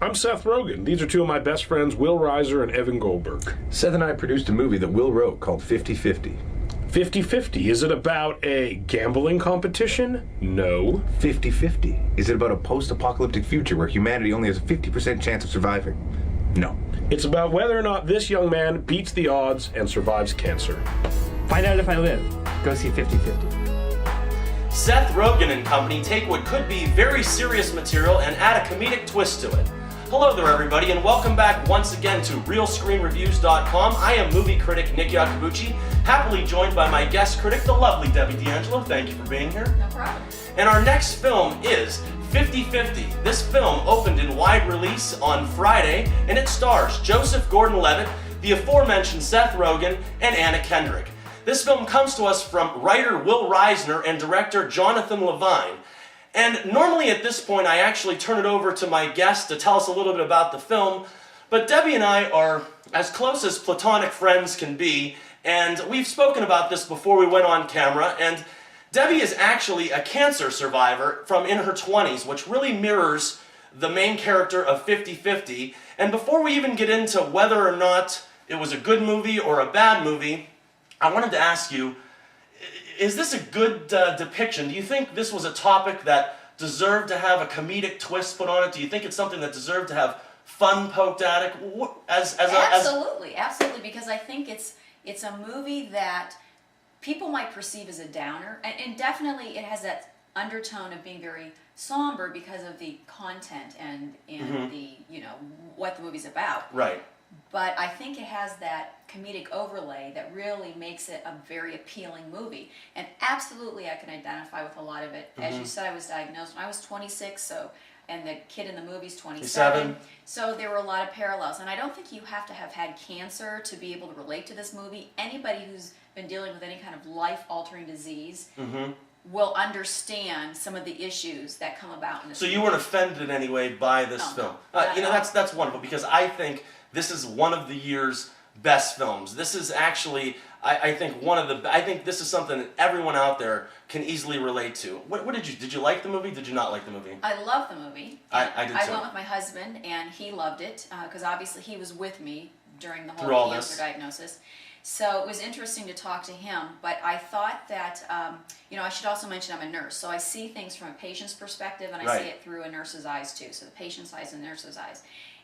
I'm Seth Rogan. These are two of my best friends, Will Reiser and Evan Goldberg. Seth and I produced a movie that Will wrote called 50-50. 50-50. Is it about a gambling competition? No. 50-50. Is it about a post-apocalyptic future where humanity only has a 50% chance of surviving? No. It's about whether or not this young man beats the odds and survives cancer. Find out if I live. Go see 50-50. Seth Rogan and company take what could be very serious material and add a comedic twist to it. Hello there everybody, and welcome back once again to RealScreenReviews.com. I am movie critic Nick Iacobucci, happily joined by my guest critic, the lovely Debbie DeAngelo. Thank you for being here. No problem. And our next film is 50-50. This film opened in wide release on Friday, and it stars Joseph Gordon-Levitt, the aforementioned Seth Rogan, and Anna Kendrick. This film comes to us from writer Will Reiser and director Jonathan Levine. And normally at this point I actually turn it over to my guest to tell us a little bit about the film, but Debbie and I are as close as platonic friends can be, and we've spoken about this before we went on camera, and Debbie is actually a cancer survivor from in her 20s, which really mirrors the main character of 50-50. And before we even get into whether or not it was a good movie or a bad movie, I wanted to ask you, is this a good depiction? Do you think this was a topic that deserved to have a comedic twist put on it? Do you think it's something that deserved to have fun poked at it? Absolutely, because I think it's a movie that people might perceive as a downer, and definitely it has that undertone of being very somber because of the content and the what the movie's about. Right. But I think it has that comedic overlay that really makes it a very appealing movie. And absolutely I can identify with a lot of it. As you said, I was diagnosed when I was 26, and the kid in the movie's 27. So there were a lot of parallels. And I don't think you have to have had cancer to be able to relate to this movie. Anybody who's been dealing with any kind of life-altering disease will understand some of the issues that come about in this movie. So you weren't offended in any way by this film? No, that's wonderful, because I think this is one of the year's best films. This is actually, I think this is something that everyone out there can easily relate to. What did you like the movie? Did you not like the movie? I love the movie. I did too. I went with my husband, and he loved it, because obviously he was with me during the Through all whole cancer this. diagnosis. So it was interesting to talk to him, but I thought that, I should also mention I'm a nurse, so I see things from a patient's perspective, and I see it through a nurse's eyes too, so the patient's eyes and the nurse's eyes.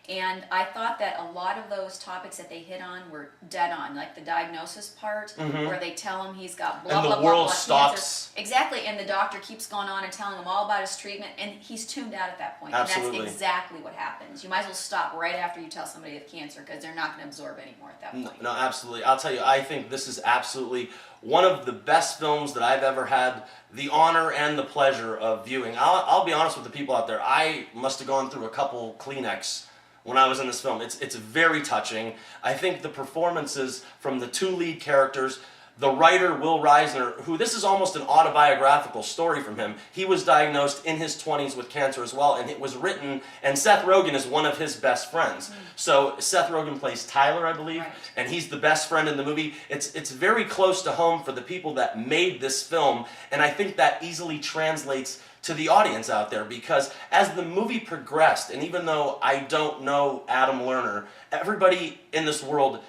And I thought that a lot of those topics that they hit on were dead on, like the diagnosis part, where they tell him he's got blah, and blah, the blah, world blah, stops. cancer. Exactly, and the doctor keeps going on and telling him all about his treatment, and he's tuned out at that point. Absolutely. And that's exactly what happens. You might as well stop right after you tell somebody they have cancer, because they're not going to absorb anymore at that point. No, absolutely. I'll tell you, I think this is absolutely one of the best films that I've ever had the honor and the pleasure of viewing. I'll be honest with the people out there, I must have gone through a couple Kleenex when I was in this film. It's very touching. I think the performances from the two lead characters, the writer Will Reiser, who this is almost an autobiographical story from him. He was diagnosed in his 20s with cancer as well, and it was written, and Seth Rogan is one of his best friends. So Seth Rogan plays Tyler, I believe, and he's the best friend in the movie. It's very close to home for the people that made this film, and I think that easily translates to the audience out there, because as the movie progressed, and even though I don't know Adam Lerner, everybody in this world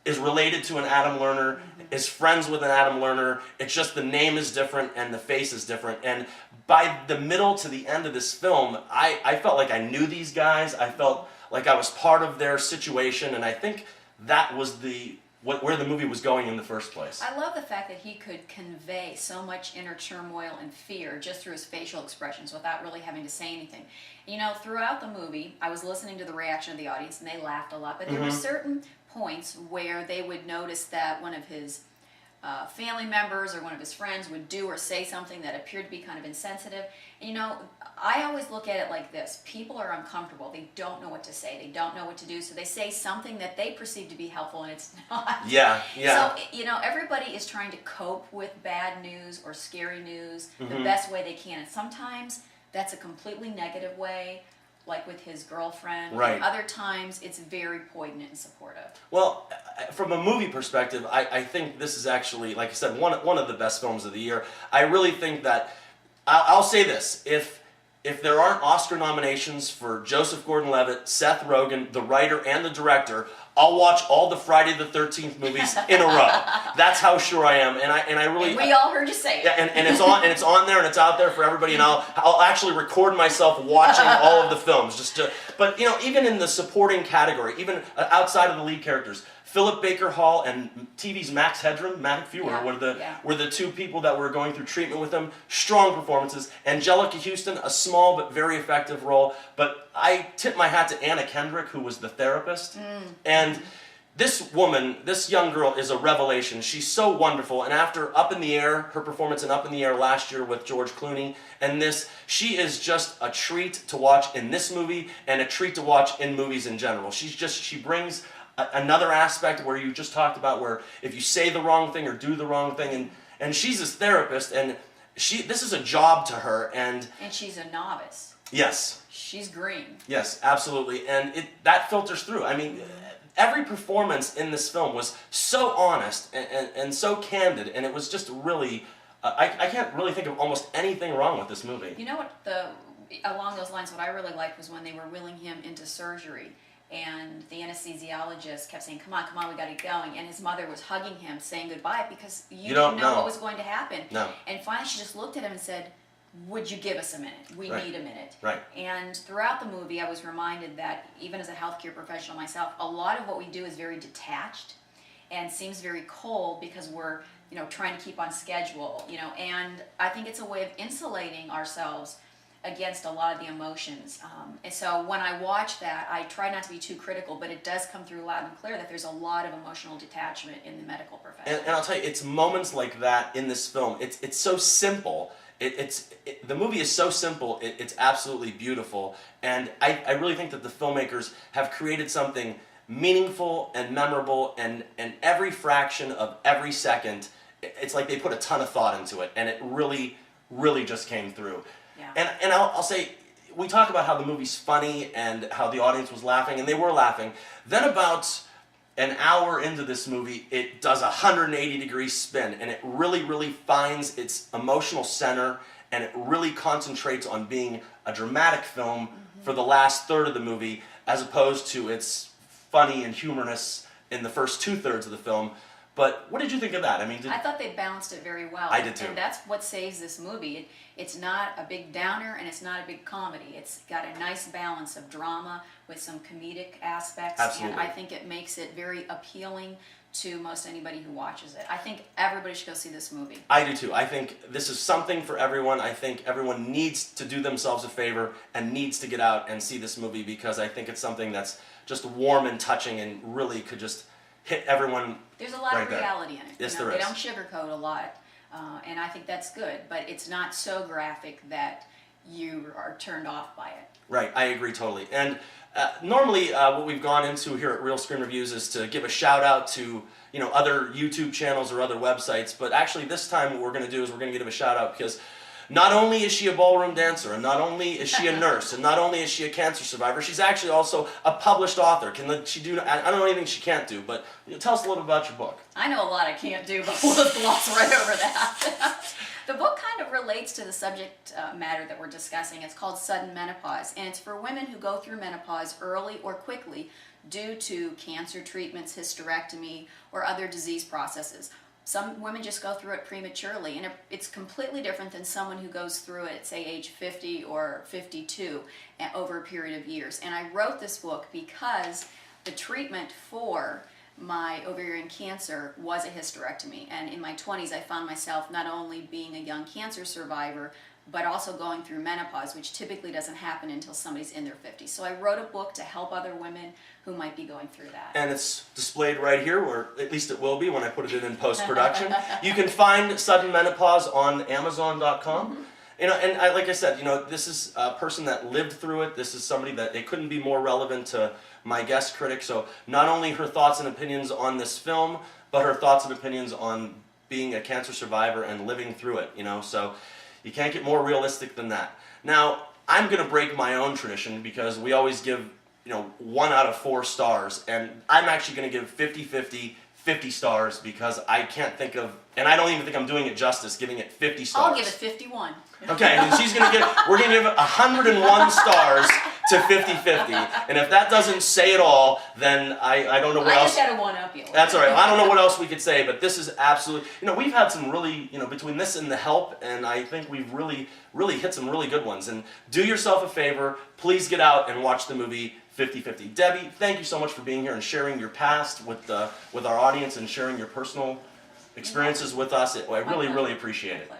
is related to an Adam Lerner, is friends with an Adam Lerner. It's just the name is different and the face is different. And by the middle to the end of this film, I felt like I knew these guys. I felt like I was part of their situation, and I think that was where the movie was going in the first place. I love the fact that he could convey so much inner turmoil and fear just through his facial expressions without really having to say anything. Throughout the movie, I was listening to the reaction of the audience, and they laughed a lot, but there were certain points where they would notice that one of his family members or one of his friends would do or say something that appeared to be kind of insensitive. I always look at it like this. People are uncomfortable. They don't know what to say. They don't know what to do, so they say something that they perceive to be helpful, and it's not. Yeah. So, everybody is trying to cope with bad news or scary news the best way they can, and sometimes that's a completely negative way, like with his girlfriend. Right. And other times, it's very poignant and supportive. Well, from a movie perspective, I think this is actually, like I said, one of the best films of the year. I really think that, I'll say this, if if there aren't Oscar nominations for Joseph Gordon-Levitt, Seth Rogan, the writer and the director, I'll watch all the Friday the 13th movies in a row. That's how sure I am, and I really. And we all heard you say it. Yeah, and it's on there, and it's out there for everybody, and I'll actually record myself watching all of the films but even in the supporting category, even outside of the lead characters. Philip Baker Hall and TV's Max Headroom, Matt Fewer, were the two people that were going through treatment with him. Strong performances. Angelica Houston, a small but very effective role. But I tip my hat to Anna Kendrick, who was the therapist. And this woman, this young girl, is a revelation. She's so wonderful. And after Up in the Air, her performance in Up in the Air last year with George Clooney, and she is just a treat to watch in this movie and a treat to watch in movies in general. She brings another aspect where you just talked about, where if you say the wrong thing or do the wrong thing, and she's this therapist, and this is a job to her, and she's a novice. Yes. She's green. Yes, absolutely, and that filters through. I mean, every performance in this film was so honest and so candid, and it was just really, I can't really think of almost anything wrong with this movie. You know what, along those lines, what I really liked was when they were wheeling him into surgery, and the anesthesiologist kept saying, come on, we got to get going. And his mother was hugging him, saying goodbye, because you didn't know what was going to happen. No. And finally she just looked at him and said, would you give us a minute? We need a minute. Right. And throughout the movie, I was reminded that, even as a healthcare professional myself, a lot of what we do is very detached and seems very cold because we're trying to keep on schedule. And I think it's a way of insulating ourselves against a lot of the emotions. And so when I watch that, I try not to be too critical, but it does come through loud and clear that there's a lot of emotional detachment in the medical profession. And I'll tell you, it's moments like that in this film. It's so simple. The movie is so simple, it's absolutely beautiful. And I really think that the filmmakers have created something meaningful and memorable, and every fraction of every second, it's like they put a ton of thought into it, and it really, really just came through. Yeah. And I'll say, we talk about how the movie's funny and how the audience was laughing, and they were laughing. Then about an hour into this movie, it does a 180-degree spin, and it really, really finds its emotional center, and it really concentrates on being a dramatic film for the last third of the movie, as opposed to its funny and humorous in the first two-thirds of the film. But what did you think of that? I mean, I thought they balanced it very well. I did too. And that's what saves this movie. It's not a big downer and it's not a big comedy. It's got a nice balance of drama with some comedic aspects. Absolutely. And I think it makes it very appealing to most anybody who watches it. I think everybody should go see this movie. I do too. I think this is something for everyone. I think everyone needs to do themselves a favor and needs to get out and see this movie, because I think it's something that's just warm and touching and really could just hit everyone. There's a lot right of there. reality in it. Yes, They there is. don't sugarcoat a lot, and I think that's good. But it's not so graphic that you are turned off by it. Right, I agree totally. And normally, what we've gone into here at Real Screen Reviews is to give a shout out to other YouTube channels or other websites. But actually, this time what we're going to do is we're going to give a shout out because not only is she a ballroom dancer, and not only is she a nurse, and not only is she a cancer survivor, she's actually also a published author. Can she do? I don't know anything she can't do, but tell us a little about your book. I know a lot I can't do, but we'll gloss right over that. The book kind of relates to the subject matter that we're discussing. It's called Sudden Menopause, and it's for women who go through menopause early or quickly due to cancer treatments, hysterectomy, or other disease processes. Some women just go through it prematurely, and it's completely different than someone who goes through it at, say, age 50 or 52 over a period of years. And I wrote this book because the treatment for my ovarian cancer was a hysterectomy. And in my 20s, I found myself not only being a young cancer survivor, but also going through menopause, which typically doesn't happen until somebody's in their 50s. So I wrote a book to help other women who might be going through that. And it's displayed right here, or at least it will be when I put it in post-production. You can find Sudden Menopause on Amazon.com. Mm-hmm. And like I said, this is a person that lived through it. This is somebody that it couldn't be more relevant to my guest critic. So not only her thoughts and opinions on this film, but her thoughts and opinions on being a cancer survivor and living through it. So you can't get more realistic than that. Now, I'm going to break my own tradition because we always give 1 out of 4 stars, and I'm actually going to give 50 stars because I can't think of, and I don't even think I'm doing it justice giving it 50 stars. I'll give it 51. Okay, and we're gonna give 101 stars to 50-50. And if that doesn't say it all, then I don't know what else. I just had to one-up you. That's all right. I don't know what else we could say, but this is absolutely, we've had some really, between this and The Help, and I think we've really, really hit some really good ones. And do yourself a favor, please get out and watch the movie 50-50. Debbie, thank you so much for being here and sharing your past with our audience and sharing your personal experiences with us. I really, really appreciate it.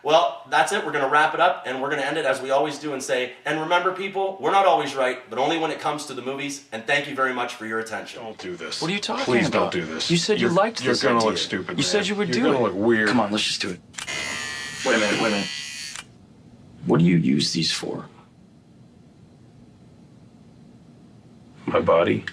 Well, that's it. We're going to wrap it up, and we're going to end it as we always do and say, and remember, people, we're not always right, but only when it comes to the movies, and thank you very much for your attention. Don't do this. What are you talking Please about? Please don't do this. You said you liked this You're going to idea. look stupid, You said you would do it. You're going to look weird. Come on, let's just do it. Wait a minute. What do you use these for? My body.